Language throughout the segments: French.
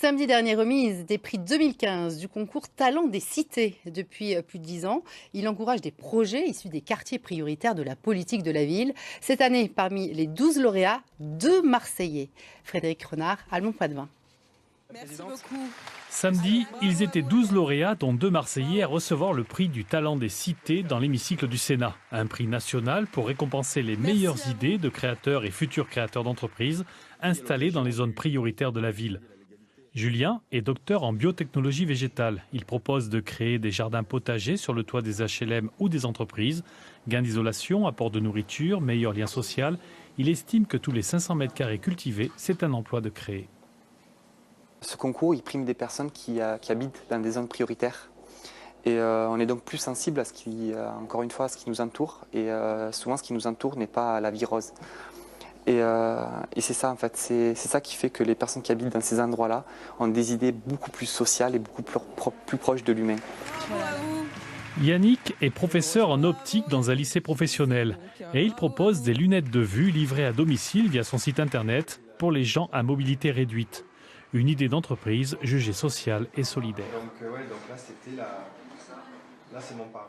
Samedi dernier, remise des prix 2015 du concours Talent des cités. Depuis plus de 10 ans, il encourage des projets issus des quartiers prioritaires de la politique de la ville. Cette année, parmi les 12 lauréats, 2 Marseillais. Frédéric Renard, Almond Poitvin. Merci beaucoup. Samedi, ils étaient 12 lauréats, dont 2 Marseillais, à recevoir le prix du Talent des cités dans l'hémicycle du Sénat. Un prix national pour récompenser les meilleures idées de créateurs et futurs créateurs d'entreprises installés dans les zones prioritaires de la ville. Julien est docteur en biotechnologie végétale. Il propose de créer des jardins potagers sur le toit des HLM ou des entreprises. Gain d'isolation, apport de nourriture, meilleur lien social. Il estime que tous les 500 mètres carrés cultivés, c'est un emploi de créer. Ce concours, il prime des personnes qui habitent dans des zones prioritaires. Et on est donc plus sensible à encore une fois, à ce qui nous entoure. Et souvent, ce qui nous entoure n'est pas la vie rose. Et c'est ça, en fait, c'est ça qui fait que les personnes qui habitent dans ces endroits-là ont des idées beaucoup plus sociales et beaucoup plus proches de l'humain. Yannick est professeur en optique dans un lycée professionnel et il propose des lunettes de vue livrées à domicile via son site internet pour les gens à mobilité réduite. Une idée d'entreprise jugée sociale et solidaire.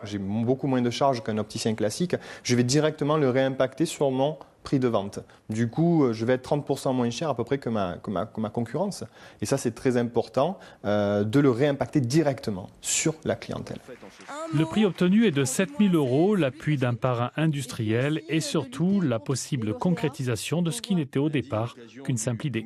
J'ai beaucoup moins de charges qu'un opticien classique. Je vais directement le réimpacter sur mon prix de vente. Du coup, je vais être 30% moins cher à peu près que ma concurrence. Et ça, c'est très important de le réimpacter directement sur la clientèle. Le prix obtenu est de 7 000 €, l'appui d'un parrain industriel et surtout la possible concrétisation de ce qui n'était au départ qu'une simple idée.